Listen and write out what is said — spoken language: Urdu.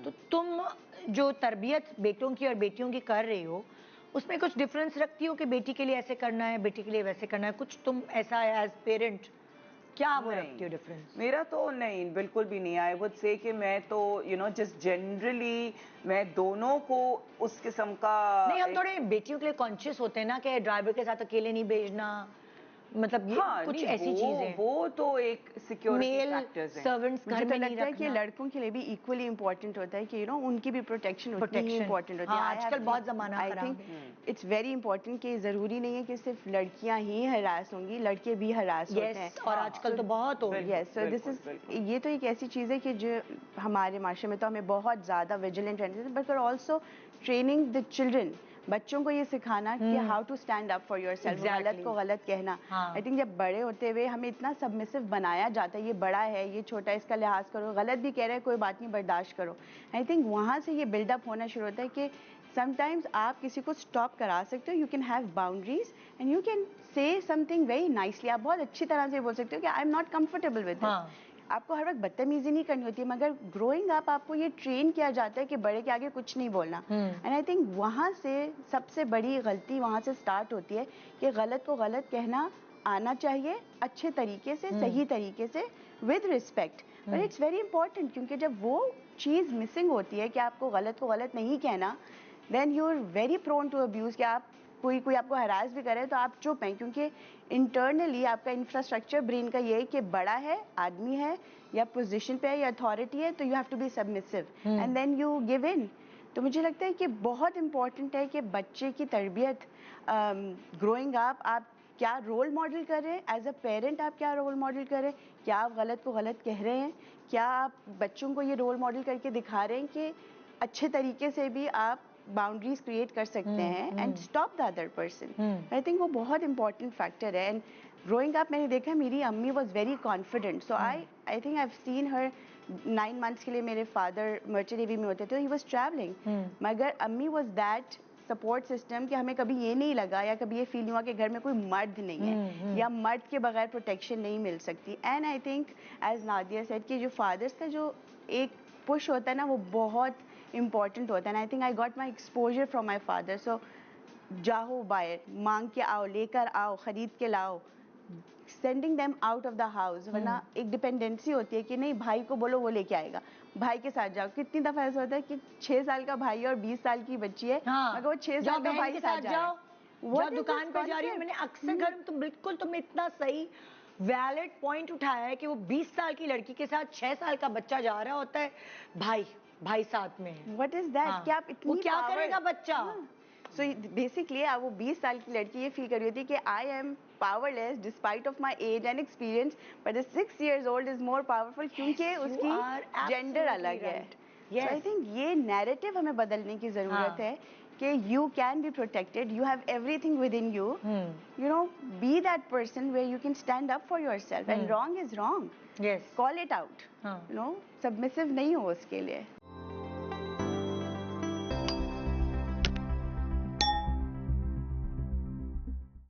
تو تم جو تربیت بیٹوں کی اور بیٹیوں کی کر رہی ہو اس میں کچھ ڈفرنس رکھتی ہو کہ بیٹی کے لیے ایسے کرنا ہے بیٹی کے لیے ویسے کرنا ہے؟ کچھ تم ایسا ہے ایز پیرنٹ کیا وہ رکھتی ہو ڈفرنس؟ میرا تو نہیں، بالکل بھی نہیں. آئی وڈ سے کہ میں تو جسٹ جنرلی میں دونوں کو اس قسم کا نہیں، ہم تھوڑے بیٹیوں کے لیے کانشیس ہوتے ہیں نا کہ ڈرائیور کے ساتھ اکیلے نہیں بھیجنا، مطلب یہ کچھ ایسی چیزیں وہ تو ایک سیکیورٹی میل فیکٹرز ہیں. سرونٹس مجھے گھر تو میں نہیں لگتا ہے کہ رکھنا. لڑکوں کے لیے بھی ایکولی امپورٹنٹ ہوتا ہے کہ ان کی بھی پروٹیکشن اتنی ہی امپورٹنٹ ہوتی ہے. آج کل بہت زمانہ آئی خراب ہے. تھنک اٹس ویری امپورٹنٹ کہ ضروری نہیں ہے کہ صرف لڑکیاں ہی ہراس ہوں گی، لڑکے بھی ہراس ہوتے ہیں. اور آج کل تو بہت ہو گئی. یس، سو دس از، یہ تو ایک ایسی چیز ہے کہ جو ہمارے معاشرے میں تو ہمیں بہت زیادہ ویجیلنٹ رہنا چاہیے، but also training the children, بچوں کو یہ سکھانا کہ how to stand up for yourself, غلط کو غلط کہنا. آئی تھنک جب بڑے ہوتے ہوئے ہمیں اتنا سبمسو بنایا جاتا ہے، یہ بڑا ہے یہ چھوٹا ہے اس کا لحاظ کرو، غلط بھی کہہ رہے کوئی بات نہیں برداشت کرو. آئی تھنک وہاں سے یہ بلڈ اپ ہونا شروع ہوتا ہے کہ سم ٹائمز آپ کسی کو اسٹاپ کرا سکتے ہو. You can have boundaries and you can say some thing very nicely. آپ بہت اچھی طرح سے بول سکتے ہو کہ I am not comfortable with it. آپ کو ہر وقت بدتمیزی نہیں کرنی ہوتی ہے، مگر گروئنگ اپ آپ کو یہ ٹرین کیا جاتا ہے کہ بڑے کے آگے کچھ نہیں بولنا. اینڈ آئی تھنک وہاں سے سب سے بڑی غلطی وہاں سے اسٹارٹ ہوتی ہے کہ غلط کو غلط کہنا آنا چاہیے اچھے طریقے سے، صحیح طریقے سے، with respect. But it's very important کیونکہ جب وہ چیز مسنگ ہوتی ہے کہ آپ کو غلط نہیں کہنا، then you are very prone to abuse. کہ آپ کوئی آپ کو ہراس بھی کرے تو آپ چپ ہیں، کیونکہ انٹرنلی آپ کا انفراسٹرکچر برین کا یہ ہے کہ بڑا ہے، آدمی ہے، یا پوزیشن پہ ہے یا اتھارٹی ہے، تو you have to be submissive and then you give in. تو مجھے لگتا ہے کہ بہت امپورٹنٹ ہے کہ بچے کی تربیت گروئنگ اپ آپ کیا رول ماڈل کر رہے ہیں ایز اے پیرنٹ، آپ کیا رول ماڈل کر رہے ہیں، کیا آپ غلط کو غلط کہہ رہے ہیں، کیا آپ بچوں کو یہ رول ماڈل کر کے دکھا رہے ہیں کہ اچھے طریقے سے بھی آپ باؤنڈریز کریٹ کر سکتے ہیں and stop the other person. I think وہ بہت امپورٹنٹ فیکٹر ہے. اینڈ گروئنگ اپ میں نے دیکھا میری امی was very confident, so I think I have seen Hare 9 months کے لیے میرے فادر مرچنٹ نیوی میں ہوتے تھے، ہی واز ٹریولنگ، مگر امی واز دیٹ سپورٹ سسٹم کہ ہمیں کبھی یہ نہیں لگا یا کبھی یہ فیل نہیں ہوا کہ گھر میں کوئی مرد نہیں ہے یا مرد کے بغیر پروٹیکشن نہیں مل سکتی. And I think as Nadia said کہ جو فادرس کا جو ایک پش ہوتا ہے نا وہ بہت امپورٹنٹ ہوتا ہے. And I think I got my exposure from my father. So جاؤ باہر مانگ کے آؤ، لے کر آؤ، خرید کے لاؤ، sending them out of the house. ورنہ ایک ڈپینڈنسی ہوتی ہے کہ نہیں بھائی کو بولو وہ لے کے آئے گا، بھائی کے ساتھ جاؤ. کتنی دفعہ ایسا ہوتا ہے کہ 6 سال کا بھائی اور 20 سال کی بچی ہے مگر وہ 6 سال کا بھائی ساتھ جاؤ، وہ دکان پہ جا رہی ہوں. میں نے اکثر گھر تو بالکل تم نے اتنا صحیح ویلڈ پوائنٹ اٹھایا ہے کہ وہ 20 سال کی لڑکی کے ساتھ 6 سال کا بچہ جا رہا ہوتا ہے، بھائی ساتھ میں ہے. واٹ از دیٹ کہ آپ اتنی وہ کیا کرے گا بچہ؟ سو بیسکلی وہ 20 سال کی لڑکی یہ فیل کر رہی ہوتی ہے کہ I am powerless despite of my age and experience, but 6 years old is more powerful کیونکہ اس کی جینڈر الگ ہے. سو آئی تھنک یہ نیریٹو ہمیں بدلنے کی ضرورت ہے کہ you can be protected, you have everything within you, you know be that person where you can stand up for yourself and wrong is wrong, call it out, you know submissive نہیں ہو اس کے لیے.